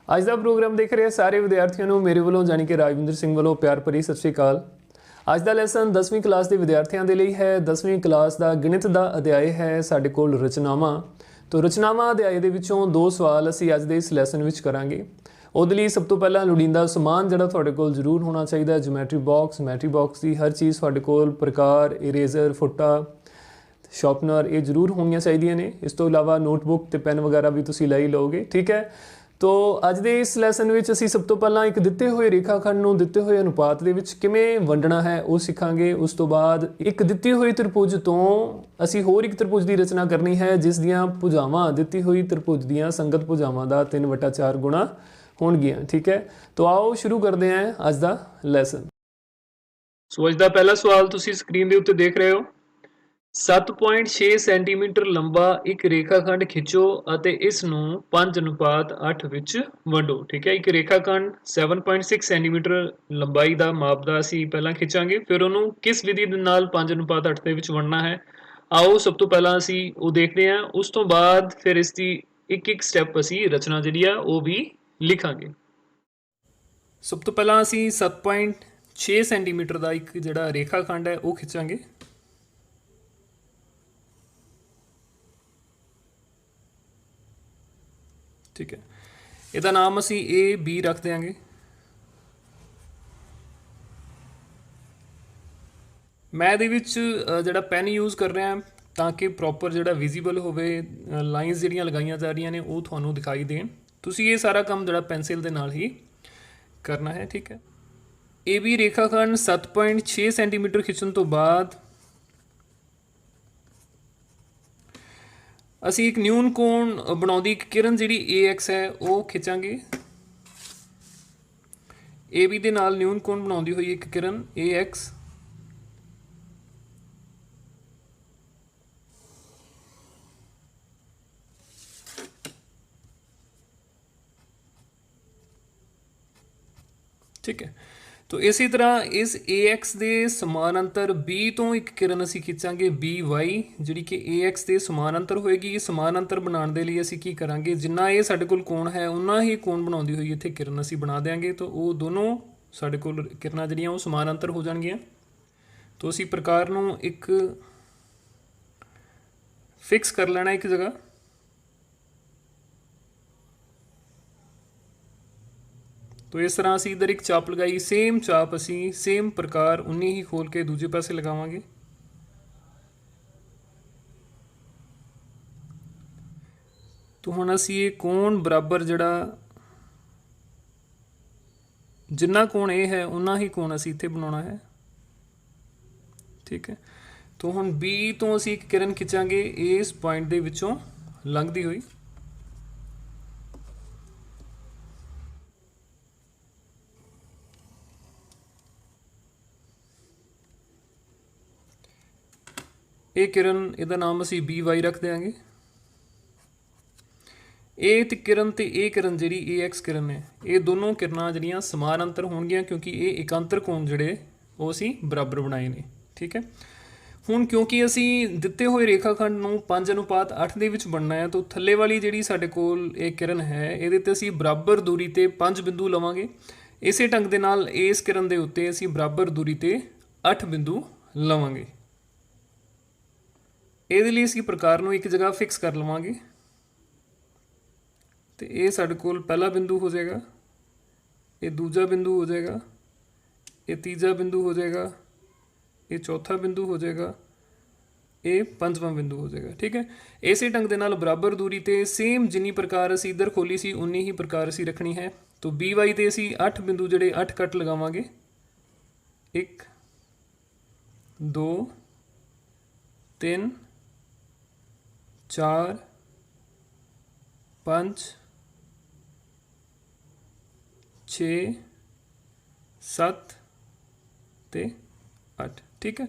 ਅੱਜ ਦਾ ਪ੍ਰੋਗਰਾਮ ਦੇਖ ਰਹੇ ਸਾਰੇ ਵਿਦਿਆਰਥੀਆਂ ਨੂੰ ਮੇਰੇ ਵੱਲੋਂ ਜਾਨੀ ਕਿ ਰਾਜਵਿੰਦਰ ਸਿੰਘ ਵੱਲੋਂ ਪਿਆਰ ਭਰੀ ਸਤਿ ਸ਼੍ਰੀ ਅਕਾਲ। ਅੱਜ ਦਾ ਲੈਸਨ 10ਵੀਂ ਕਲਾਸ ਦੇ ਵਿਦਿਆਰਥੀਆਂ ਦੇ ਲਈ ਹੈ। 10ਵੀਂ ਕਲਾਸ ਦਾ ਗਣਿਤ ਦਾ ਅਧਿਆਇ ਹੈ ਸਾਡੇ ਕੋਲ ਰਚਨਾਵਾਂ। ਤੋ ਰਚਨਾਵਾਂ ਅਧਿਆਇ ਦੇ ਵਿੱਚੋਂ 2 ਸਵਾਲ ਅਸੀਂ ਅੱਜ ਦੇ ਇਸ ਲੈਸਨ ਵਿੱਚ ਕਰਾਂਗੇ। ਉਹਦੇ ਲਈ ਸਭ ਤੋਂ ਪਹਿਲਾਂ ਲੋੜੀਂਦਾ ਸਮਾਨ ਜਿਹੜਾ ਤੁਹਾਡੇ ਕੋਲ ਜ਼ਰੂਰ ਹੋਣਾ ਚਾਹੀਦਾ ਹੈ ਜਿਓਮੈਟਰੀ ਬਾਕਸ ਦੀ ਹਰ ਚੀਜ਼ ਤੁਹਾਡੇ ਕੋਲ ਪ੍ਰਕਾਰ, ਇਰੇਜ਼ਰ, ਫੁੱਟਾ, ਸ਼ਾਰਪਨਰ ਇਹ ਜ਼ਰੂਰ ਹੋਣੀਆਂ ਚਾਹੀਦੀਆਂ ਨੇ। ਇਸ ਤੋਂ ਇਲਾਵਾ ਨੋਟਬੁੱਕ ਤੇ ਪੈਨ ਵਗੈਰਾ ਵੀ ਤੁਸੀਂ ਲੈ ਹੀ ਲਓਗੇ, ਠੀਕ ਹੈ। ਤੋ ਅੱਜ ਦੇ ਇਸ ਲੈਸਨ ਵਿੱਚ ਅਸੀਂ ਸਭ ਤੋਂ ਪਹਿਲਾਂ ਇੱਕ ਦਿੱਤੇ ਹੋਏ ਰੇਖਾਖੰਡ ਨੂੰ ਦਿੱਤੇ ਹੋਏ ਅਨੁਪਾਤ ਦੇ ਵਿੱਚ ਕਿਵੇਂ ਵੰਡਣਾ ਹੈ ਉਹ ਸਿੱਖਾਂਗੇ। ਉਸ ਤੋਂ ਬਾਅਦ ਇੱਕ ਦਿੱਤੀ ਹੋਈ ਤ੍ਰਿਭੁਜ ਤੋਂ ਅਸੀਂ ਹੋਰ ਇੱਕ ਤ੍ਰਿਭੁਜ ਦੀ ਰਚਨਾ ਕਰਨੀ ਹੈ ਜਿਸ ਦੀਆਂ ਭੁਜਾਵਾਂ ਦਿੱਤੀ ਹੋਈ ਤ੍ਰਿਭੁਜ ਦੀਆਂ ਸੰਗਤ ਭੁਜਾਵਾਂ ਦਾ 3/4 ਗੁਣਾ ਹੋਣਗੀਆਂ, ਠੀਕ ਹੈ। ਤੋ ਆਓ ਸ਼ੁਰੂ ਕਰਦੇ ਹਾਂ ਅੱਜ ਦਾ ਲੈਸਨ। ਸੋ ਅੱਜ ਦਾ ਪਹਿਲਾ ਸਵਾਲ ਤੁਸੀਂ ਸਕਰੀਨ ਦੇ ਉੱਤੇ ਦੇਖ ਰਹੇ ਹੋ। 7.6 ਸੈਂਟੀਮੀਟਰ ਲੰਬਾ ਇੱਕ ਰੇਖਾਖੰਡ ਖਿੱਚੋ ਅਤੇ ਇਸ ਨੂੰ 5:8 ਵਿੱਚ ਵੰਡੋ, ਠੀਕ ਹੈ। ਇੱਕ ਰੇਖਾਖੰਡ 7.6 ਸੈਂਟੀਮੀਟਰ ਲੰਬਾਈ ਦਾ ਮਾਪ ਦਾ ਅਸੀਂ ਪਹਿਲਾਂ ਖਿੱਚਾਂਗੇ, ਫਿਰ ਉਹਨੂੰ ਕਿਸ ਵਿਧੀ ਦੇ ਨਾਲ 5:8 ਦੇ ਵਿੱਚ ਵੰਡਣਾ ਹੈ ਆਓ ਸਭ ਤੋਂ ਪਹਿਲਾਂ ਅਸੀਂ ਉਹ ਦੇਖਦੇ ਹਾਂ। ਉਸ ਤੋਂ ਬਾਅਦ ਫਿਰ ਇਸ ਦੀ ਇੱਕ ਸਟੈਪ ਅਸੀਂ ਰਚਨਾ ਜਿਹੜੀ ਆ ਉਹ ਵੀ ਲਿਖਾਂਗੇ। ਸਭ ਤੋਂ ਪਹਿਲਾਂ ਅਸੀਂ 7.6 ਸੈਂਟੀਮੀਟਰ ਦਾ ਇੱਕ ਜਿਹੜਾ ਰੇਖਾਖੰਡ ਹੈ ਉਹ ਖਿੱਚਾਂਗੇ, ਠੀਕ ਹੈ। ਇਹਦਾ ਨਾਮ ਅਸੀਂ AB ਰੱਖ ਦਿਆਂਗੇ। ਮੈਂ ਇਹਦੇ ਵਿੱਚ ਜਿਹੜਾ ਪੈਨ ਯੂਜ਼ ਕਰ ਰਿਹਾ ਤਾਂ ਕਿ ਪ੍ਰੋਪਰ ਜਿਹੜਾ ਵਿਜ਼ੀਬਲ ਹੋਵੇ, ਲਾਈਨਸ ਜਿਹੜੀਆਂ ਲਗਾਈਆਂ ਜਾ ਰਹੀਆਂ ਨੇ ਉਹ ਤੁਹਾਨੂੰ ਦਿਖਾਈ ਦੇਣ। ਤੁਸੀਂ ਇਹ ਸਾਰਾ ਕੰਮ ਜਿਹੜਾ ਪੈਨਸਿਲ ਦੇ ਨਾਲ ਹੀ ਕਰਨਾ ਹੈ, ਠੀਕ ਹੈ। AB ਰੇਖਾਖੰਡ 7.6 ਸੈਂਟੀਮੀਟਰ ਖਿੱਚਣ ਤੋਂ ਬਾਅਦ ਅਸੀਂ ਇੱਕ ਨਿਊਨ ਕੋਣ ਬਣਾਉਂਦੀ ਇੱਕ ਕਿਰਨ ਜਿਹੜੀ AX ਹੈ ਉਹ ਖਿੱਚਾਂਗੇ। AB ਦੇ ਨਾਲ ਨਿਊਨ ਕੋਣ ਬਣਾਉਂਦੀ ਹੋਈ ਇੱਕ ਕਿਰਨ AX ਠੀਕ ਹੈ। ਤੋ ਇਸੇ ਤਰ੍ਹਾਂ ਇਸ AX ਦੇ ਸਮਾਨਾਂਤਰ B ਤੋਂ ਇੱਕ ਕਿਰਨ ਅਸੀਂ ਖਿੱਚਾਂਗੇ BY ਜਿਹੜੀ ਕਿ AX ਦੇ ਸਮਾਨਾਂਤਰ ਹੋਏਗੀ। ਸਮਾਨਾਂਤਰ ਬਣਾਉਣ ਦੇ ਲਈ ਅਸੀਂ ਕੀ ਕਰਾਂਗੇ, ਜਿੰਨਾ ਇਹ ਸਾਡੇ ਕੋਲ ਕੋਣ ਹੈ ਉਨਾ ਹੀ ਕੋਣ ਬਣਾਉਂਦੀ ਹੋਈ ਇੱਥੇ ਕਿਰਨ ਅਸੀਂ ਬਣਾ ਦਿਆਂਗੇ। ਤਾਂ ਉਹ ਦੋਨੋਂ ਸਾਡੇ ਕੋਲ ਕਿਰਨਾਂ ਜਿਹੜੀਆਂ ਉਹ ਸਮਾਨਾਂਤਰ ਹੋ ਜਾਣਗੀਆਂ। ਤੋ ਅਸੀਂ ਪ੍ਰਕਾਰ ਨੂੰ ਇੱਕ ਫਿਕਸ ਕਰ ਲੈਣਾ ਇੱਕ ਜਗ੍ਹਾ। तो इस तरह ਅਸੀਂ इधर एक चाप लगाई, सेम चाप ਅਸੀਂ सेम प्रकार उन्नी ही खोल के दूजे पासे लगावांगे। तो ਹੁਣ ਅਸੀਂ ਇਹ ਕੋਣ ਬਰਾਬਰ ਜਿਹੜਾ ਜਿੰਨਾ ਕੋਣ ਇਹ ਹੈ ਉਨਾ ਹੀ ਕੋਣ ਅਸੀਂ ਇੱਥੇ ਬਣਾਉਣਾ ਹੈ, ਠੀਕ ਹੈ। तो ਹੁਣ B ਤੋਂ ਅਸੀਂ ਇੱਕ ਕਿਰਨ ਖਿੱਚਾਂਗੇ ਇਸ ਪੁਆਇੰਟ ਦੇ ਵਿੱਚੋਂ ਲੰਘਦੀ ਹੋਈ। ਇਹ ਕਿਰਨ ਇਹਦਾ ਨਾਮ ਅਸੀਂ BY ਰੱਖ ਦਿਆਂਗੇ। ਇਹ ਤੇ ਕਿਰਨ ਤੇ ਇਹ ਕਿਰਨ ਜਿਹੜੀ AX ਕਿਰਨ ਹੈ ਇਹ ਦੋਨੋਂ ਕਿਰਨਾਂ ਜਿਹੜੀਆਂ ਸਮਾਨਾਂਤਰ ਹੋਣਗੀਆਂ ਕਿਉਂਕਿ ਇਹ ਇਕਾਂਤਰ ਕੋਣ ਜਿਹੜੇ ਉਹ ਅਸੀਂ ਬਰਾਬਰ ਬਣਾਏ ਨੇ, ਠੀਕ ਹੈ। ਹੁਣ ਕਿਉਂਕਿ ਅਸੀਂ ਦਿੱਤੇ ਹੋਏ ਰੇਖਾਖੰਡ ਨੂੰ 5:8 ਦੇ ਵਿੱਚ ਬਣਨਾ ਹੈ ਤਾਂ ਥੱਲੇ ਵਾਲੀ ਜਿਹੜੀ ਸਾਡੇ ਕੋਲ ਇਹ ਕਿਰਨ ਹੈ ਇਹਦੇ ਤੇ ਅਸੀਂ ਬਰਾਬਰ ਦੂਰੀ ਤੇ 5 ਬਿੰਦੂ ਲਵਾਂਗੇ। ਇਸੇ ਢੰਗ ਦੇ ਨਾਲ ਇਸ ਕਿਰਨ ਦੇ ਉੱਤੇ ਅਸੀਂ ਬਰਾਬਰ ਦੂਰੀ ਤੇ 8 ਬਿੰਦੂ ਲਵਾਂਗੇ। ਇਹਦੇ ਲਈ ਅਸੀਂ ਪ੍ਰਕਾਰ ਨੂੰ ਇੱਕ ਜਗ੍ਹਾ ਫਿਕਸ ਕਰ ਲਵਾਂਗੇ ਤੇ ਇਹ ਸਾਡੇ ਕੋਲ ਪਹਿਲਾ ਬਿੰਦੂ ਹੋ ਜਾਏਗਾ, ਇਹ ਦੂਜਾ ਬਿੰਦੂ ਹੋ ਜਾਏਗਾ, ਇਹ ਤੀਜਾ ਬਿੰਦੂ ਹੋ ਜਾਏਗਾ, ਇਹ ਚੌਥਾ ਬਿੰਦੂ ਹੋ ਜਾਏਗਾ, ਇਹ ਪੰਜਵਾਂ ਬਿੰਦੂ ਹੋ ਜਾਏਗਾ, ਠੀਕ ਹੈ। ਇਸੇ ਢੰਗ ਦੇ ਨਾਲ ਬਰਾਬਰ ਦੂਰੀ ਤੇ ਸੇਮ ਜਿੰਨੀ ਪ੍ਰਕਾਰ ਅਸੀਂ ਇੱਧਰ ਖੋਲੀ ਸੀ ਉਨੀ ਹੀ ਪ੍ਰਕਾਰ ਅਸੀਂ ਰੱਖਣੀ ਹੈ। ਤਾਂ BY ਤੇ ਅਸੀਂ 8 ਬਿੰਦੂ ਜਿਹੜੇ 8 ਕੱਟ ਲਗਾਵਾਂਗੇ, 1 2 3 4 5 6 7 ਤੇ 8, ਠੀਕ ਹੈ।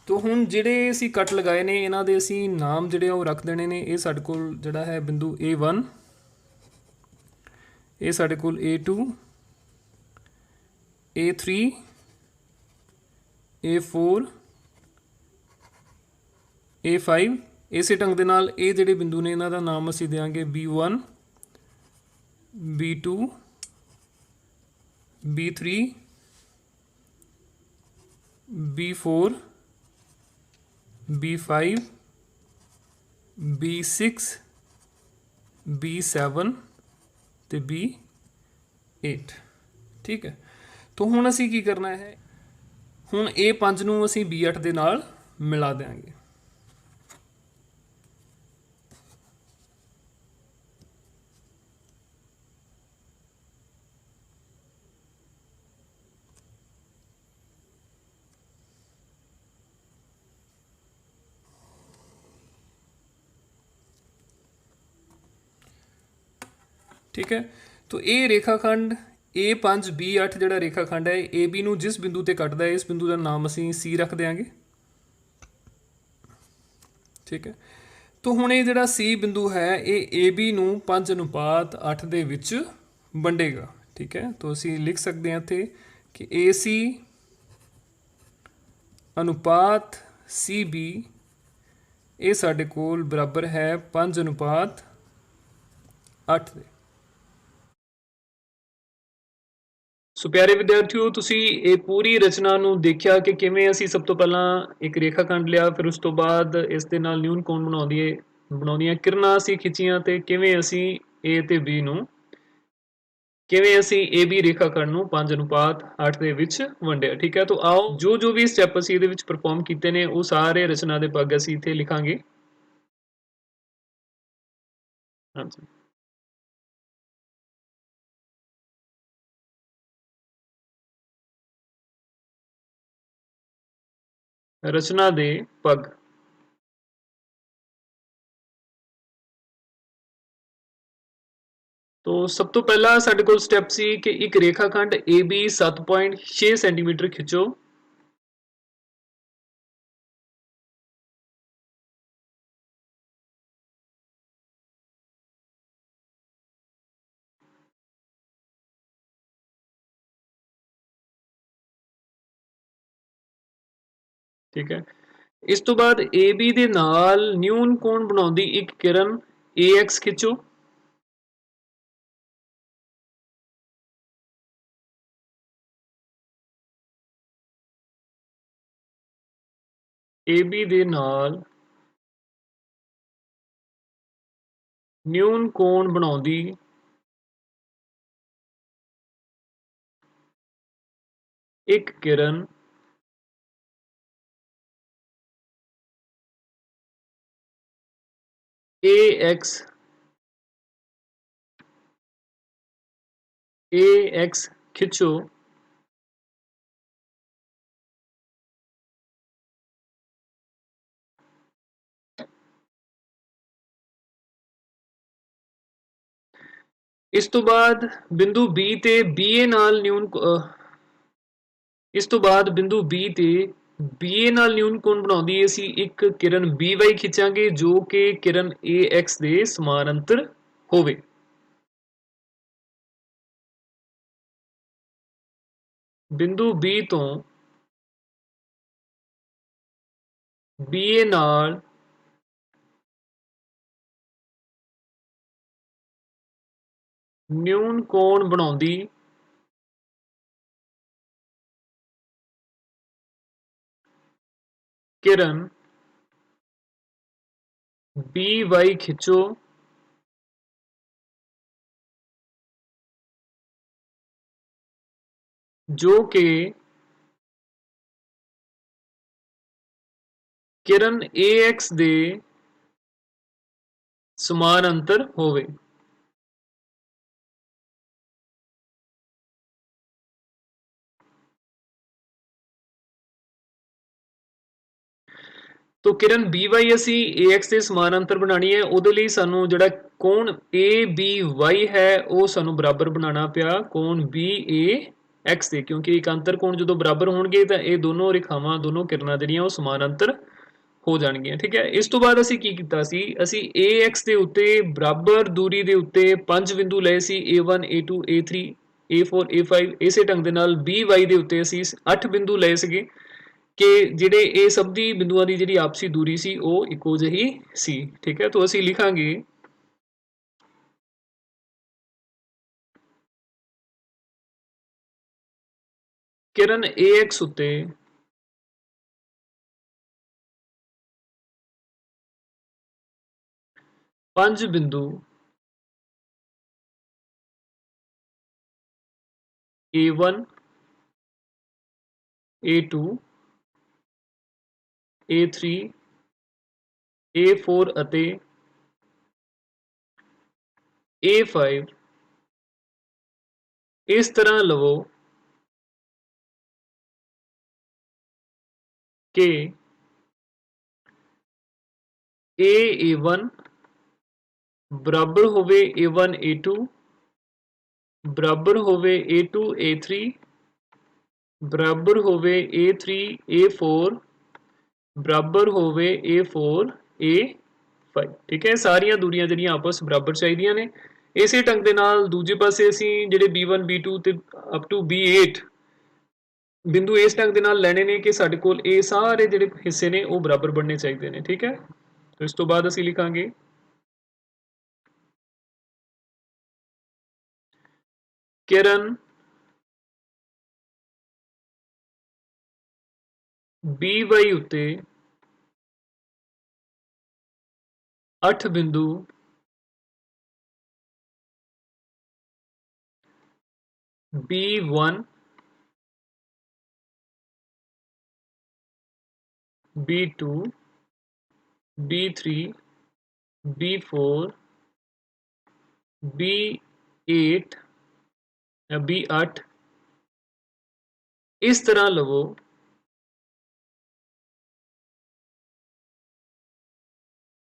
तो ਹੁਣ ਜਿਹੜੇ ਅਸੀਂ ਕੱਟ ਲਗਾਏ ਨੇ ਇਹਨਾਂ ਦੇ ਅਸੀਂ ਨਾਮ ਜਿਹੜੇ ਉਹ ਰੱਖ ਦੇਣੇ ਨੇ। ਇਹ ਸਾਡੇ ਕੋਲ ਜਿਹੜਾ ਹੈ ਬਿੰਦੂ A1, ਇਹ ਸਾਡੇ ਕੋਲ A2, A3, A4, A5। ਇਸੇ ਢੰਗ ਦੇ ਨਾਲ ਇਹ ਜਿਹੜੇ ਬਿੰਦੂ ਨੇ ਇਹਨਾਂ ਦਾ ਨਾਮ ਅਸੀਂ ਦੇਵਾਂਗੇ B1, B2 B3 B4 B5 B6 B7 ਤੇ B8। ਠੀਕ ਹੈ, तो ਹੁਣ ਅਸੀਂ ਕੀ ਕਰਨਾ ਹੈ, ਹੁਣ A5 ਨੂੰ ਅਸੀਂ B8 ਦੇ ਨਾਲ ਮਿਲਾ ਦਿਆਂਗੇ। ठीक है, तो ये रेखाखंड A5 B8 ਜਿਹੜਾ ਰੇਖਾਖੰਡ ਹੈ AB ਨੂੰ ਜਿਸ ਬਿੰਦੂ ਤੇ ਕੱਟਦਾ ਹੈ ਇਸ ਬਿੰਦੂ ਦਾ ਨਾਮ ਅਸੀਂ C ਰੱਖ ਦਿਆਂਗੇ। ਠੀਕ ਹੈ, तो ਹੁਣ ਇਹ ਜਿਹੜਾ C ਬਿੰਦੂ ਹੈ ਇਹ AB ਨੂੰ 5:8 ਦੇ ਵਿੱਚ ਵੰਡੇਗਾ। ਠੀਕ ਹੈ, तो ਅਸੀਂ ਲਿਖ ਸਕਦੇ ਹਾਂ ਇੱਥੇ ਕਿ AC अनुपात CB ਇਹ ਸਾਡੇ ਕੋਲ ਬਰਾਬਰ ਹੈ 5:8 ਦੇ। ਸੋ ਪਿਆਰੇ ਵਿਦਿਆਰਥੀਓ, ਤੁਸੀਂ ਇਹ ਪੂਰੀ ਰਚਨਾ ਨੂੰ ਦੇਖਿਆ ਕਿ ਕਿਵੇਂ ਅਸੀਂ ਸਭ ਤੋਂ ਪਹਿਲਾਂ ਇੱਕ ਰੇਖਾਖੰਡ ਲਿਆ, ਫਿਰ ਉਸ ਤੋਂ ਬਾਅਦ ਇਸ ਦੇ ਨਾਲ ਨਿਊਨ ਕੋਣ ਬਣਾਉਂਦੀਆਂ ਕਿਰਨਾਂ ਅਸੀਂ ਖਿੱਚੀਆਂ ਤੇ ਕਿਵੇਂ ਅਸੀਂ A ਤੇ B ਨੂੰ ਕਿਵੇਂ ਅਸੀਂ AB ਰੇਖਾਖੰਡ ਨੂੰ 5:8 ਦੇ ਵਿੱਚ ਵੰਡਿਆ। ਠੀਕ ਹੈ, ਤਾਂ ਆਓ ਜੋ ਵੀ ਸਟੈਪ ਅਸੀਂ ਇਹਦੇ ਵਿੱਚ ਪਰਫਾਰਮ ਕੀਤੇ ਨੇ ਉਹ ਸਾਰੇ ਰਚਨਾ ਦੇ ਭਾਗ ਅਸੀਂ ਇੱਥੇ ਲਿਖਾਂਗੇ। ਹਾਂਜੀ, ਰਚਨਾ ਦੇ ਪਗ। तो सब तो पहला साडे कोल स्टैप सी कि एक रेखाखंड AB 7.6 सेंटीमीटर खिंचो। ठीक है, इस तो बाद AB दे नाल न्यून कोण बनाउंदी एक किरण AX खिंचो। AB दे नाल न्यून कोण बनाउंदी एक किरण AX खिंचो। इस तो बाद बिंदु B ते BA नाल न्यून इस तो बाद बिंदु B ते BA नाल न्यून कोण बनाउंदी ਅਸੀਂ ਇੱਕ किरण BY ਖਿੱਚਾਂਗੇ ਜੋ ਕਿ किरण AX ਦੇ ਸਮਾਨਾਂਤਰ ਹੋਵੇ। बिंदु B ਤੋਂ BA नाल न्यून कोण बनाउंदी किरण BY खिंचो जो कि किरण AX ਦੇ ਸਮਾਨਾਂਤਰ ਹੋਵੇ। तो किरण BY ਅਸੀਂ AX ਦੇ ਸਮਾਨਾਂਤਰ ਬਣਾਣੀ ਹੈ, ਉਹਦੇ ਲਈ ਸਾਨੂੰ ਜਿਹੜਾ ਕੋਣ ABY ਹੈ ਉਹ ਸਾਨੂੰ ਬਰਾਬਰ ਬਣਾਉਣਾ ਪਿਆ ਕੋਣ BAX ਦੇ, ਕਿਉਂਕਿ ਇੱਕ ਅੰਤਰ ਕੋਣ ਜਦੋਂ ਬਰਾਬਰ ਹੋਣਗੇ ਤਾਂ ਇਹ ਦੋਨੋਂ ਰੇਖਾਵਾਂ ਦੋਨੋਂ ਕਿਰਨਾਂ ਜਿਹੜੀਆਂ ਉਹ ਸਮਾਨਾਂਤਰ ਹੋ ਜਾਣਗੀਆਂ। ਠੀਕ ਹੈ, ਇਸ ਤੋਂ ਬਾਅਦ ਅਸੀਂ ਕੀ ਕੀਤਾ ਸੀ, ਅਸੀਂ AX ਦੇ ਉੱਤੇ ਬਰਾਬਰ ਦੂਰੀ ਦੇ ਉੱਤੇ 5 ਬਿੰਦੂ ਲਏ ਸੀ A1 A2 A3 A4 A5। ਇਸੇ ਢੰਗ ਦੇ ਨਾਲ BY ਦੇ ਉੱਤੇ ਅਸੀਂ 8 ਬਿੰਦੂ ਲਏ ਸੀਗੇ कि ਜਿਹੜੇ ਇਹ ਸਭ ਦੀ ਬਿੰਦੂਆਂ ਦੀ ਜਿਹੜੀ ਆਪਸੀ ਦੂਰੀ ਸੀ ਉਹ ਇੱਕੋ ਜਿਹੀ ਸੀ। ਠੀਕ ਹੈ, तो ਅਸੀਂ ਲਿਖਾਂਗੇ किरण AX उत्ते 5 बिंदु A1 A2 A3 A4 ਅਤੇ A5 ਇਸ ਤਰ੍ਹਾਂ ਲਵੋ कि A1 बराबर होवे A1 A2 बराबर होवे A2 A3 बराबर होवे A3 A4 बराबर होवे A4 A5। ठीक है, सारियां दूरियां ਜਿਹੜੀਆਂ आपस बराबर ਚਾਹੀਦੀਆਂ ਨੇ। ਇਸੇ ਢੰਗ ਦੇ ਨਾਲ ਦੂਜੇ ਪਾਸੇ ਅਸੀਂ ਜਿਹੜੇ B1 B2 ਤੇ ਅਪ ਟੂ B8 ਬਿੰਦੂ ਇਸ ਢੰਗ ਦੇ ਨਾਲ ਲੈਣੇ ਨੇ ਕਿ ਸਾਡੇ ਕੋਲ ਇਹ ਸਾਰੇ ਜਿਹੜੇ ਹਿੱਸੇ ਨੇ ਉਹ ਬਰਾਬਰ ਬਣਨੇ ਚਾਹੀਦੇ ਨੇ। ਠੀਕ ਹੈ, तो इस तो बाद ਅਸੀਂ ਲਿਖਾਂਗੇ किरण BY उत्ते 8 बिंदु B1 B2 B3 B4 B8 या B8 इस तरह लवो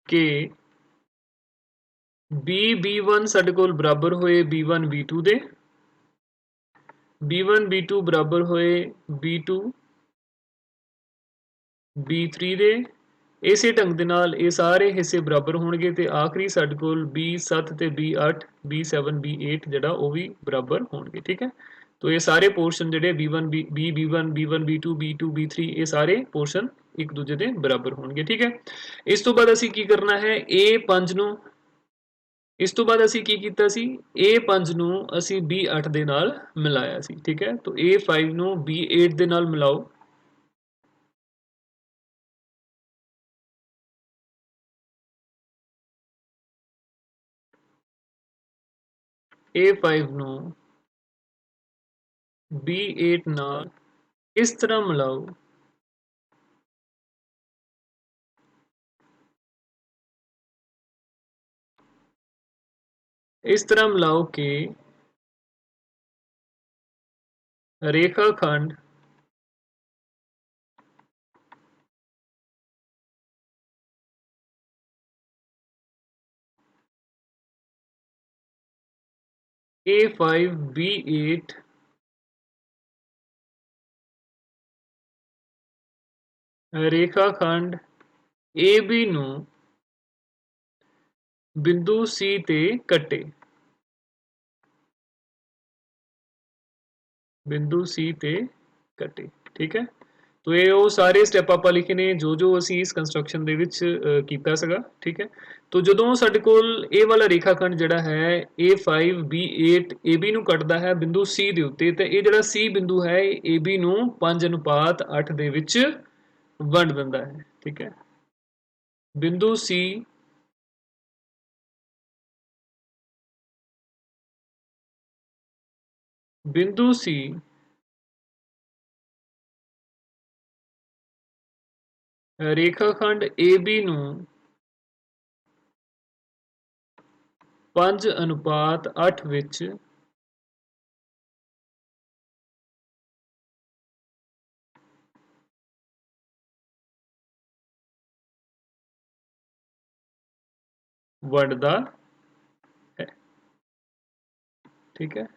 कि B1 साडे कोल बराबर होए B1 B2 दे, B1 B2 बराबर होए B2 B3 दे। इसे ढंग दे नाल ये सारे हिस्से बराबर होणगे ते आखिरी साडे कोल B7 ते B8 B7 B8 जिहड़ा वो भी बराबर होणगे। ठीक है, तो ये सारे पोर्शन जिहड़े B1 B1 B1 B2 B2 B3 ये सारे पोर्शन एक दूजे दे बराबर होणगे। ठीक है, इस तो बाद असीं की करना है A5 नूं इस तो बाद असीं की कीता सी A5 नूं असीं B8 दे नाल मिलाया सी। ठीक है, तो A5 नूं B8 दे नाल मिलाओ A5 नूं B8 नाल इस तरह मिलाओ इस तरह मिलाओ कि रेखाखंड A5 B8 रेखाखंड AB नूं बिंदु C ते कटे बिंदु C ते कटे। ठीक है, तो ये वो सारे स्टैप ਆਪਾਂ ਲਿਖੇ ਨੇ ਜੋ ਜੋ ਅਸੀਂ ਇਸ ਕੰਸਟਰਕਸ਼ਨ ਦੇ ਵਿੱਚ ਕੀਤਾ ਸੀਗਾ। ਠੀਕ ਹੈ, तो ਜਦੋਂ ਸਾਡੇ ਕੋਲ ਇਹ ਵਾਲਾ ਰੇਖਾਖੰਡ ਜਿਹੜਾ ਹੈ A5 B8 AB ਨੂੰ ਕੱਟਦਾ ਹੈ ਬਿੰਦੂ C ਦੇ ਉੱਤੇ ਤੇ ਇਹ ਜਿਹੜਾ C ਬਿੰਦੂ ਹੈ AB ਨੂੰ 5:8 ਦੇ ਵਿੱਚ ਵੰਡ ਦਿੰਦਾ ਹੈ। ਠੀਕ ਹੈ, ਬਿੰਦੂ C ਬਿੰਦੂ C ਰੇਖਾਖੰਡ AB ਨੂੰ 5:8 ਵਿੱਚ ਵੰਡਦਾ ਹੈ। ਠੀਕ ਹੈ,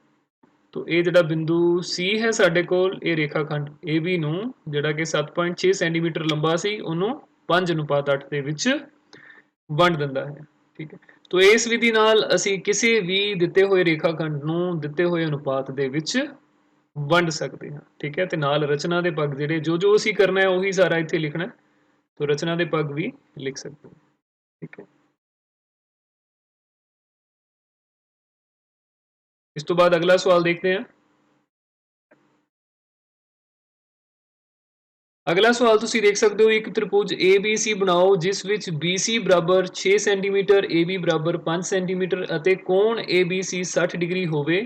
तो ये जिहड़ा बिंदु C है साडे कोल ये रेखाखंड AB ਨੂੰ ਜਿਹੜਾ ਕਿ 7.6 ਸੈਂਟੀਮੀਟਰ ਲੰਬਾ ਸੀ ਉਹਨੂੰ 5:8 ਦੇ ਵਿੱਚ ਵੰਡ ਦਿੰਦਾ ਹੈ। ਠੀਕ ਹੈ, तो ਇਸ ਵਿਧੀ ਨਾਲ ਅਸੀਂ ਕਿਸੇ ਵੀ ਦਿੱਤੇ ਹੋਏ ਰੇਖਾਖੰਡ ਨੂੰ ਦਿੱਤੇ ਹੋਏ ਅਨੁਪਾਤ ਦੇ ਵਿੱਚ ਵੰਡ ਸਕਦੇ ਹਾਂ। ਠੀਕ ਹੈ, ਤੇ ਨਾਲ ਰਚਨਾ ਦੇ ਪੱਗ ਜਿਹੜੇ ਜੋ ਜੋ ਅਸੀਂ ਕਰਨਾ ਹੈ ਉਹੀ ਸਾਰਾ ਇੱਥੇ ਲਿਖਣਾ ਹੈ। तो रचना ਦੇ ਪੱਗ ਵੀ ਲਿਖ ਸਕਦੇ ਹਾਂ। ठीक है, इस तो बाद अगला सवाल देखते हैं। ਅਗਲਾ ਸਵਾਲ ਤੁਸੀਂ ਦੇਖ ਸਕਦੇ ਹੋ, ਇੱਕ ਤ੍ਰਿਭੁਜ ABC ਬਣਾਓ ਜਿਸ ਵਿੱਚ BC ਬਰਾਬਰ 6 ਸੈਂਟੀਮੀਟਰ, AB ਬਰਾਬਰ 5 ਸੈਂਟੀਮੀਟਰ ਅਤੇ ਕੋਣ ABC 60 ਡਿਗਰੀ ਹੋਵੇ।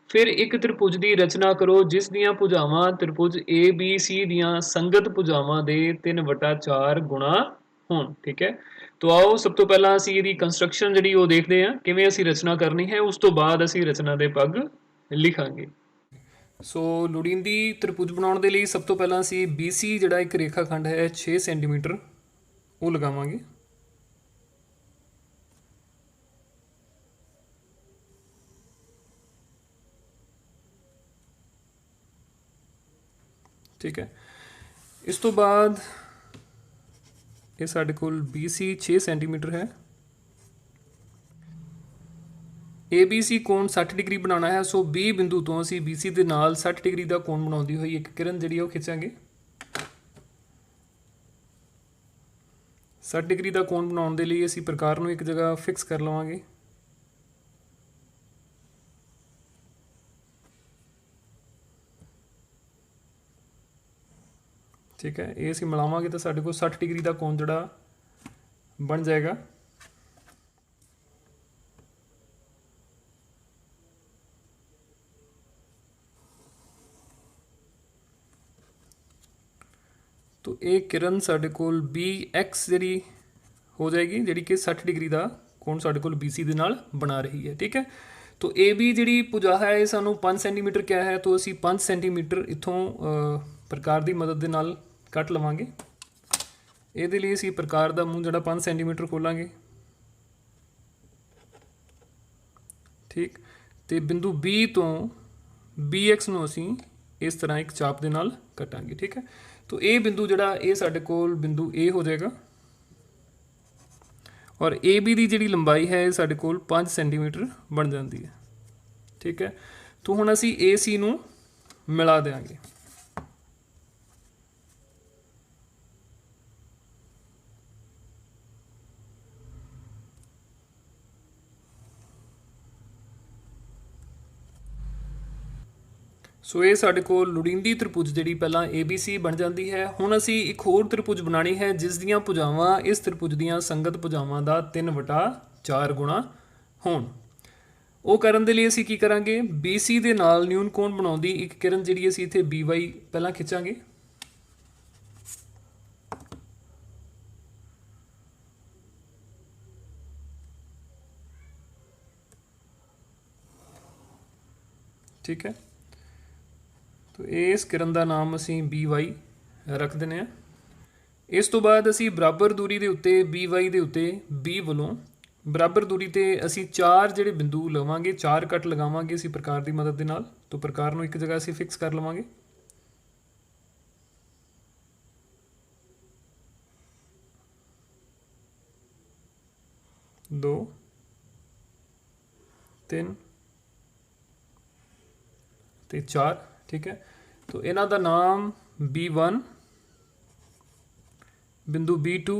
ਫਿਰ ਇੱਕ ਤ੍ਰਿਭੁਜ ਦੀ ਰਚਨਾ ਕਰੋ ਜਿਸ ਦੀਆਂ ਭੁਜਾਵਾਂ ਤ੍ਰਿਭੁਜ ABC ਦੀਆਂ ਸੰਗਤ ਭੁਜਾਵਾਂ ਦੇ 3/4 ਗੁਣਾ ਹੋਣ। ਠੀਕ ਹੈ, तो आओ सब तो पहला ਅਸੀਂ ਇਹਦੀ ਕੰਸਟਰਕਸ਼ਨ ਜਿਹੜੀ ਉਹ ਦੇਖਦੇ ਹਾਂ, ਕਿਵੇਂ ਅਸੀਂ ਰਚਨਾ ਕਰਨੀ ਹੈ, ਉਸ ਤੋਂ ਬਾਅਦ ਅਸੀਂ ਰਚਨਾ ਦੇ ਪੱਗ ਲਿਖਾਂਗੇ। ਸੋ ਲੋੜੀਂਦੀ ਤ੍ਰਿਭੁਜ ਬਣਾਉਣ ਦੇ ਲਈ ਸਭ ਤੋਂ ਪਹਿਲਾਂ ਅਸੀਂ BC ਜਿਹੜਾ ਇੱਕ ਰੇਖਾ ਖੰਡ ਹੈ 6 ਸੈਂਟੀਮੀਟਰ ਉਹ ਲਗਾਵਾਂਗੇ। ठीक है, इस तो बाद ये साढ़े कोल BC 6 सेंटीमीटर है। ABC कोण 60 डिग्री बनाना है। सो B बिंदु तो असी BC ਦੇ ਨਾਲ 60 डिग्री ਦਾ ਕੋਣ ਬਣਾਉਂਦੀ ਹੋਈ ਇੱਕ ਕਿਰਨ ਜਿਹੜੀ ਉਹ ਖਿੱਚਾਂਗੇ। 60 डिग्री ਦਾ ਕੋਣ ਬਣਾਉਣ ਦੇ ਲਈ ਅਸੀਂ ਪ੍ਰਕਾਰ ਨੂੰ ਇੱਕ ਜਗ੍ਹਾ ਫਿਕਸ ਕਰ ਲਵਾਂਗੇ। ठीक है, ये ਅਸੀਂ ਮਿਲਾਵਾਂਗੇ ਤਾਂ ਸਾਡੇ ਕੋਲ 60 डिग्री ਦਾ ਕੋਣ ਜਿਹੜਾ ਬਣ ਜਾਏਗਾ। तो ये किरण साढ़े कोल BX जी हो जाएगी जी कि 60 डिग्री का कोण साढ़े कोल BC दे नाल बना रही है। ठीक है, तो AB जी भुजा है ये सानू 5 सेंटीमीटर क्या है, तो असी 5 सेंटीमीटर इथों प्रकार की मदद के नाल कट लवांगे। ये लिए असी प्रकार का मूँह जड़ा 5 सेंटीमीटर खोलांगे। ठीक, तो बिंदु B तो BX नूं असी इस तरह एक चाप के नाल कटांगे। ठीक है, तो ये बिंदु जड़ा ये साढ़े कोल बिंदु A हो जाएगा और AB की जी लंबाई है साढ़े कोल 5 सेंटीमीटर बन जाती है। ठीक है, तो हुण असी AC नूं मिला देंगे। सो ये साढ़े कोल लोड़ींदी त्रिभुज जी पहला ABC बन जाती है। हुण असी एक होर त्रिभुज बनानी है जिस दियां भुजावां इस त्रिभुज दियां संगत भुजावां दा 3/4 गुणा होण। वो करन दे लई असी की करांगे, BC दे नाल न्यून कोण बनाउंदी एक किरण जिहड़ी असी इत्थे BY पहला खिंचांगे। ठीक है, तो इस किरण का नाम असी BY रख देने। इस तो बाद असी बराबर दूरी के उत्ते BY के उत्ते B वालों बराबर दूरी ते असी 4 जिहड़े बिंदु लवांगे, 4 कट लगावांगे असी प्रकार की मदद के नाल। तो प्रकार नूं एक जगह असी फिक्स कर लवांगे। दो, तीन ते 4। ठीक है, तो इन्हां दा नाम B1, बिंदु B2,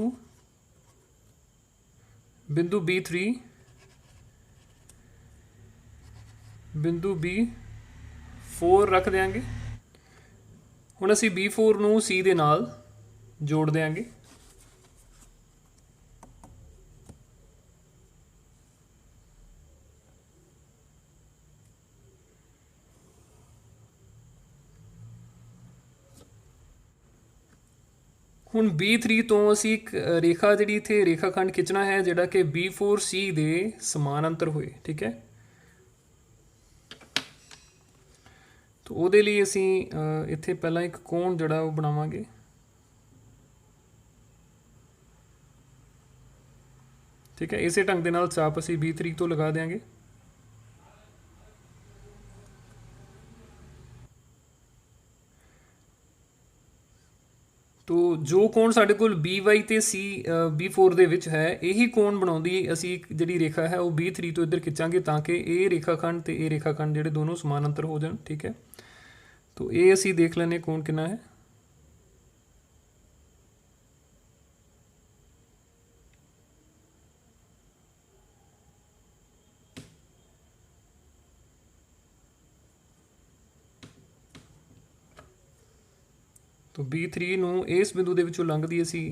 बिंदु B3, बिंदु B4 रख देंगे। हुण असी B4 नूं C दे नाल जोड़ देंगे। ਹੁਣ B3 ਤੋਂ ਅਸੀਂ ਇੱਕ ਰੇਖਾ ਜਿਹੜੀ ਇੱਥੇ ਰੇਖਾਖੰਡ ਖਿੱਚਣਾ ਹੈ ਜਿਹੜਾ ਕਿ B4C ਦੇ ਸਮਾਨਾਂਤਰ ਹੋਏ। ਠੀਕ ਹੈ, तो ਉਹਦੇ ਲਈ ਅਸੀਂ ਇੱਥੇ ਪਹਿਲਾਂ ਇੱਕ ਕੋਣ ਜਿਹੜਾ ਉਹ ਬਣਾਵਾਂਗੇ। ठीक है, इसे ढंग ਦੇ ਨਾਲ ਚਾਪ ਅਸੀਂ B3 ਤੋਂ ਲਗਾ ਦੇਵਾਂਗੇ। तो जो कोण साढ़े कोल BY ते C B4 ਦੇ ਵਿੱਚ ਹੈ ਇਹੀ ਕੋਣ ਬਣਾਉਂਦੀ ਅਸੀਂ ਇੱਕ ਜਿਹੜੀ ਰੇਖਾ ਹੈ ਉਹ B3 ਤੋਂ ਇੱਧਰ ਖਿੱਚਾਂਗੇ ਤਾਂ ਕਿ ਇਹ ਰੇਖਾਖੰਡ ਤੇ ਇਹ ਰੇਖਾਖੰਡ ਜਿਹੜੇ ਦੋਨੋਂ ਸਮਾਨਾਂਤਰ ਹੋ ਜਾਣ। ਠੀਕ ਹੈ, तो ਇਹ ਅਸੀਂ ਦੇਖ ਲੈਣੇ ਕੋਣ ਕਿੰਨਾ ਹੈ। तो B3 ਨੂੰ ਇਸ ਬਿੰਦੂ ਦੇ ਵਿੱਚੋਂ ਲੰਘਦੀ ਅਸੀਂ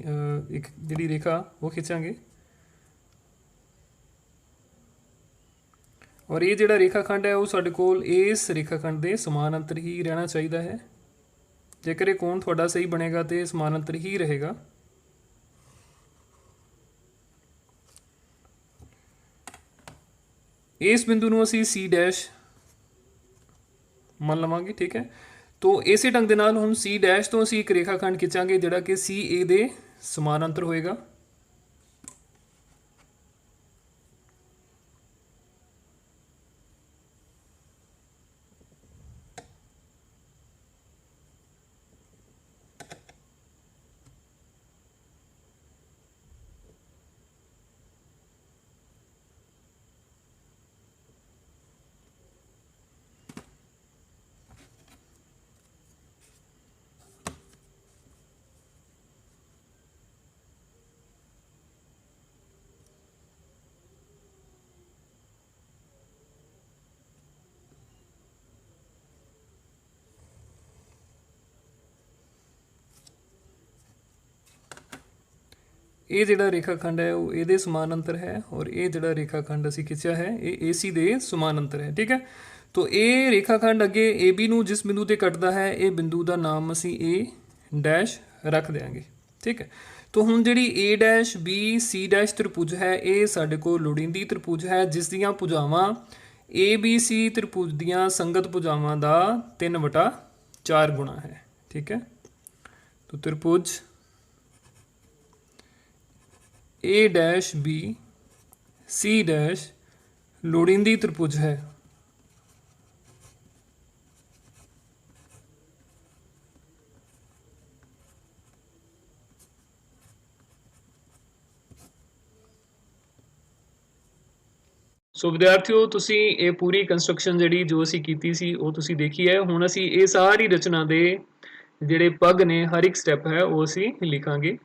ਇੱਕ ਜਿਹੜੀ ਰੇਖਾ ਉਹ ਖਿੱਚਾਂਗੇ और ये ਜਿਹੜਾ ਰੇਖਾਖੰਡ ਹੈ ਉਹ ਸਾਡੇ ਕੋਲ ਇਸ ਰੇਖਾਖੰਡ ਦੇ ਸਮਾਨਾਂਤਰ ਹੀ ਰਹਿਣਾ ਚਾਹੀਦਾ ਹੈ। ਜੇਕਰ ਇਹ ਕੋਣ ਤੁਹਾਡਾ ਸਹੀ ਬਣੇਗਾ ਤੇ ਸਮਾਨਾਂਤਰ ਹੀ ਰਹੇਗਾ। ਇਸ ਬਿੰਦੂ ਨੂੰ ਅਸੀਂ C ਡੈਸ਼ ਮੰਨ ਲਵਾਂਗੇ। ਠੀਕ ਹੈ, तो इसे ढंग के नाल हुण C डैश तो असीं एक रेखाखंड खिंचांगे जिहड़ा कि CA दे समानांतर होएगा। ये जिहड़ा रेखाखंड है वो ਇਹਦੇ समानांतर है और ये जिहड़ा रेखाखंड ਅਸੀਂ खिंचा है ये AC ਦੇ समानांतर है। ठीक है, तो ये रेखाखंड अगे AB ਨੂੰ जिस बिंदु ਤੇ ਕੱਟਦਾ है ये बिंदु ਦਾ ਨਾਮ ਅਸੀਂ A डैश रख देंगे। ठीक है, तो ਹੁਣ ਜਿਹੜੀ A dash B C dash त्रिभुज है ये ਸਾਡੇ ਕੋਲ ਲੋੜੀਂਦੀ त्रिभुज है जिस ਦੀਆਂ ਭੁਜਾਵਾਂ ABC त्रिभुज ਦੀਆਂ ਸੰਗਤ ਭੁਜਾਵਾਂ ਦਾ 3/4 ਗੁਣਾ है। ठीक है, तो त्रिभुज A dash B C dash लोड़ींदी त्रिभुज है। सो विद्यार्थियों तुसी ये पूरी कंस्ट्रक्शन जिहड़ी जो असी कीती सी वो तुसी देखी है। हुण असी ये सारी रचना दे जिहड़े पग ने हर एक स्टैप है वो असी लिखांगे।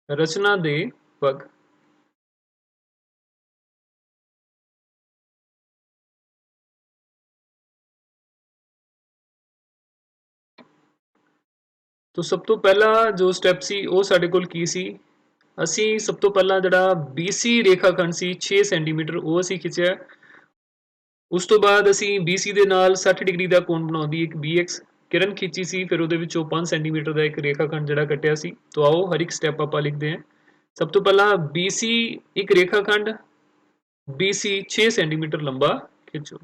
रचना दे पग तो सब तो पहला जो स्टैप सी वो साडे कोल की सी असी सब तो पहला जिहड़ा BC रेखाखंड सी 6 सेंटीमीटर वो असी खिंचिया। उस तो बाद असी BC दे नाल 60 डिग्री का कोण बनाउंदी एक BX किरण खिंची सी, फिर उहदे विचों 5 सेंटीमीटर का एक रेखाखंड जिहड़ा कट्टिया सी। तो आओ हर एक स्टैप आपां लिखते हैं। सब तो पहला BC एक रेखाखंड BC 6 सेंटीमीटर लंबा खिंचो।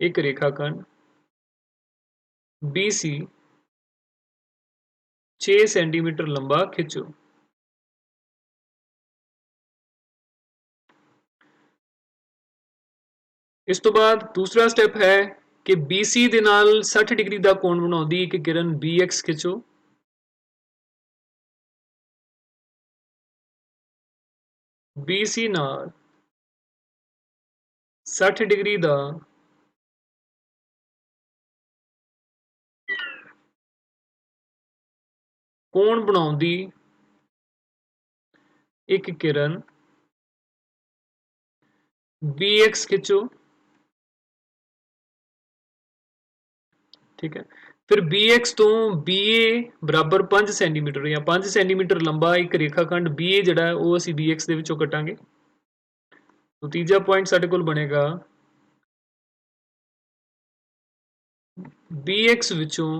एक रेखाखंड BC 6 सेंटीमीटर लंबा खिंचो। इस तो बाद दूसरा स्टेप है कि BC दे नाल 60 डिग्री का कोण बनाउंदी एक किरण BX खिंचो। BC नाल 60 डिग्री का कोण बनाउंदी एक किरण BX खिंचो। ठीक है, फिर BX तो BA बराबर 5 सेंटीमीटर या 5 सेंटीमीटर लंबा एक रेखाखंड BA जिहड़ा है वो असीं BX दे विचों कटांगे। तो तीजा पॉइंट साडे कोल बनेगा BX विचों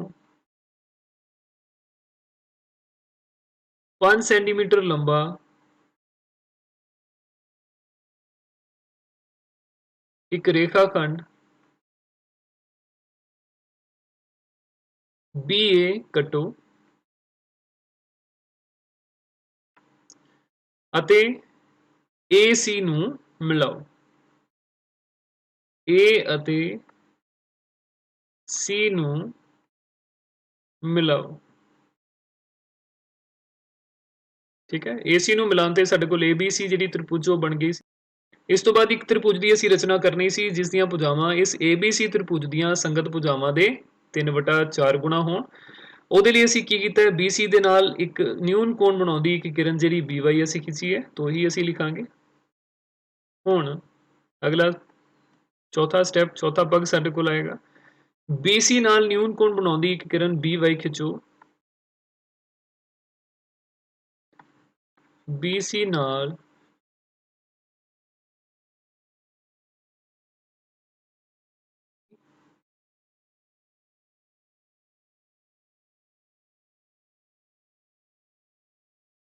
5 सेंटीमीटर लंबा एक रेखाखंड BA कटो अते AC ਨੂੰ ਮਿਲਾਓ। A ਅਤੇ C ਨੂੰ ਮਿਲਾਓ। ठीक है, AC ਨੂੰ ਮਿਲਾਉਣ ਤੇ ਸਾਡੇ ਕੋਲ ABC ਜਿਹੜੀ त्रिभुज ਉਹ ਬਣ ਗਈ ਸੀ। इस तो बाद एक त्रिभुज की असी रचना करनी सी जिस दियां भुजावां इस ABC त्रिभुज दियां संगत भुजावां दे 3/4 गुणा होण। ਉਹਦੇ ਲਈ ਅਸੀਂ ਕੀ ਕੀਤਾ BC ਦੇ ਨਾਲ ਇੱਕ ਨਿਊਨ ਕੋਣ ਬਣਾਉਂਦੀ ਇੱਕ ਕਿਰਨ ਜਿਹੜੀ BY ਅਸੀਂ ਖਿੱਚੀ ਹੈ तो ही ਅਸੀਂ ਲਿਖਾਂਗੇ। ਹੁਣ अगला चौथा स्टैप, चौथा पग साडे कोल आएगा, BC नाल न्यून कोण बनाउंदी एक किरण BY खिचो, BC नाल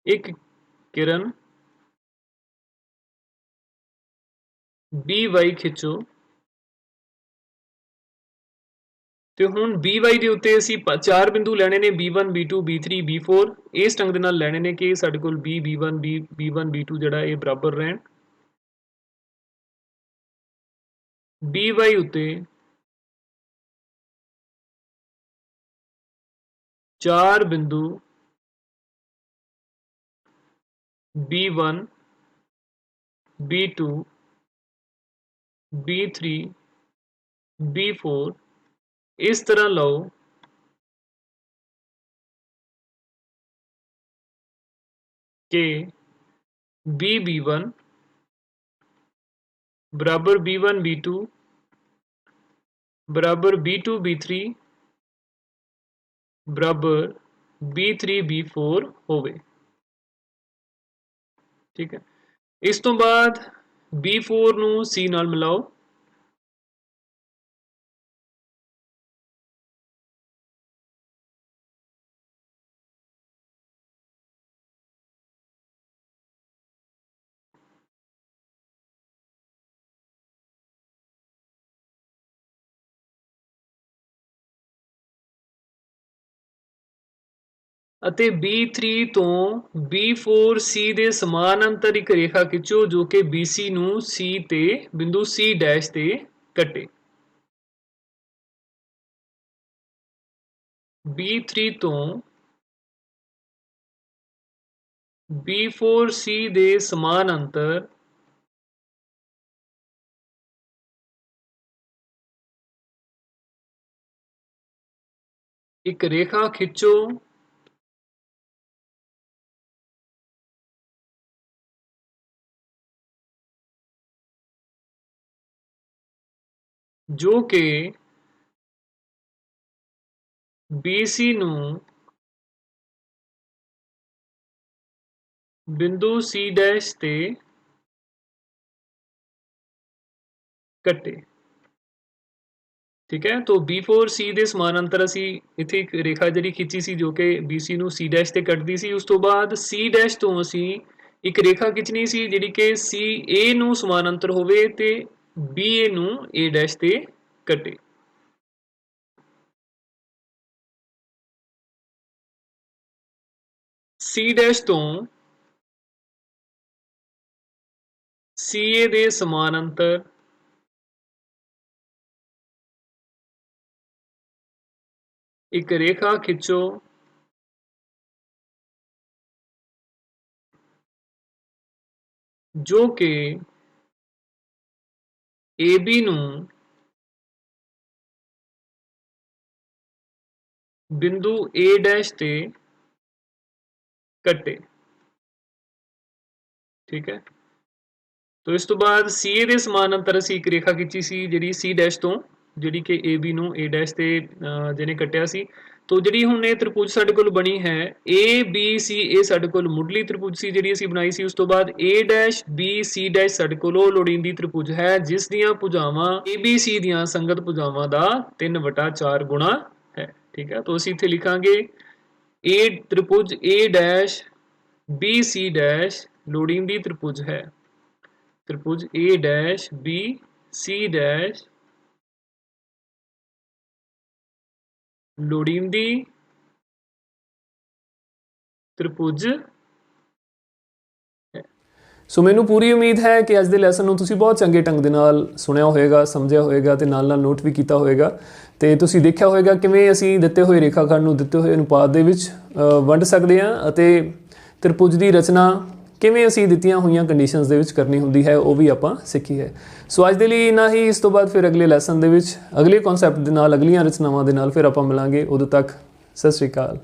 एक किरण BY खिचो, ਤੇ ਹੁਣ BY ਦੇ ਉੱਤੇ ਅਸੀਂ ਚਾਰ ਬਿੰਦੂ ਲੈਣੇ ਨੇ, B1 B2 B3 B4 ਇਸ ਢੰਗ ਦੇ ਨਾਲ ਲੈਣੇ ਨੇ ਕਿ ਸਾਡੇ ਕੋਲ B1 B1 B2 ਜਿਹੜਾ ਇਹ ਬਰਾਬਰ ਰਹਿਣ। BY ਉੱਤੇ ਚਾਰ ਬਿੰਦੂ B1 B2 B3 B4 इस तरह लो कि B1 बराबर B1 B2 बराबर B2 B3 बराबर B3 B4 होवे। ठीक है, इस तो बाद B4 नू C नाल मिलाओ, ਅਤੇ B3 ਤੋਂ B4C ਦੇ ਸਮਾਨਾਂਤਰ ਇੱਕ ਰੇਖਾ ਖਿੱਚੋ ਜੋ ਕਿ BC ਨੂੰ C ਤੇ ਬਿੰਦੂ C ਡੈਸ਼ ਤੇ ਕੱਟੇ। B3 ਤੋਂ B4C ਦੇ ਸਮਾਨਾਂਤਰ ਇੱਕ ਰੇਖਾ ਖਿੱਚੋ जो कि BC ਨੂੰ बिंदु C डैश ते कटे। ठीक है, तो B4C ਦੇ ਸਮਾਨਾਂਤਰ ਅਸੀਂ ਇੱਥੇ ਇੱਕ ਰੇਖਾ ਜਿਹੜੀ ਖਿੱਚੀ ਸੀ ਜੋ ਕਿ BC ਨੂੰ C ਡੈਸ਼ ਤੇ ਕੱਟਦੀ ਸੀ। ਉਸ ਤੋਂ ਬਾਅਦ C ਡੈਸ਼ ਤੋਂ ਅਸੀਂ ਇੱਕ ਰੇਖਾ ਖਿੱਚਣੀ ਸੀ ਜਿਹੜੀ ਕਿ CA ਨੂੰ ਸਮਾਨਾਂਤਰ ਹੋਵੇ ਤੇ BA ਨੂੰ A ਡੈਸ਼ ਤੇ ਕੱਟੇ। C ਡੈਸ਼ ਤੋਂ CA ਦੇ ਸਮਾਨਾਂਤਰ एक रेखा खिंचो जो कि AB नू बिंदु A डैश ते कटे। ठीक है, तो इस तो बाद CA ਦੇ ਸਮਾਨਾਂਤਰ ਅਸੀਂ ਇੱਕ ਰੇਖਾ ਖਿੱਚੀ ਸੀ ਜਿਹੜੀ C ਡੈਸ਼ ਤੋਂ ਜਿਹੜੀ ਕਿ AB ਨੂੰ A ਡੈਸ਼ ਤੇ ਜਿਹਨੇ ਕੱਟਿਆ ਸੀ। तो जी हुण ये त्रिभुज साडे कोल बनी है ABC, ये साडे कोल मुढ़ली त्रिभुज सी जिहड़ी असीं बनाई सी। उस तो बाद A dash B C dash साडे कोल लोड़ींदी त्रिभुज है जिस दियां भुजावां ABC दियां संगत भुजावां दा 3/4 गुणा है। ठीक है, तो असीं इत्थे लिखांगे A त्रिभुज A dash B C dash लोड़ींदी त्रिभुज है। त्रिभुज A dash B C dash लोड़ींदी त्रिभुज है। सो मैनू पूरी उम्मीद है कि अज दे लैसन नूं तुसीं बहुत चंगे ढंग दे नाल सुनिया होएगा, समझिया होएगा ते नाल नाल नोट भी कीता होएगा ते तुसीं देखिया होएगा किवें असीं दित्ते होए रेखाखंड नूं दित्ते होए अनुपात दे विच वंड सकदे हां अते त्रिभुज दी रचना किवें असीं दित्तियां होईयां कंडीशनस दे विच करनी हुंदी है वो भी आपां सिੱਖੀ है। सो अज दे लई इन्ना ही। इस तो बाद फिर अगले लैसन दे विच अगले कॉन्सैप्ट दे नाल अगलियां रचनावां दे नाल फिर आपां मिलांगे। उदों तक सत श्री अकाल।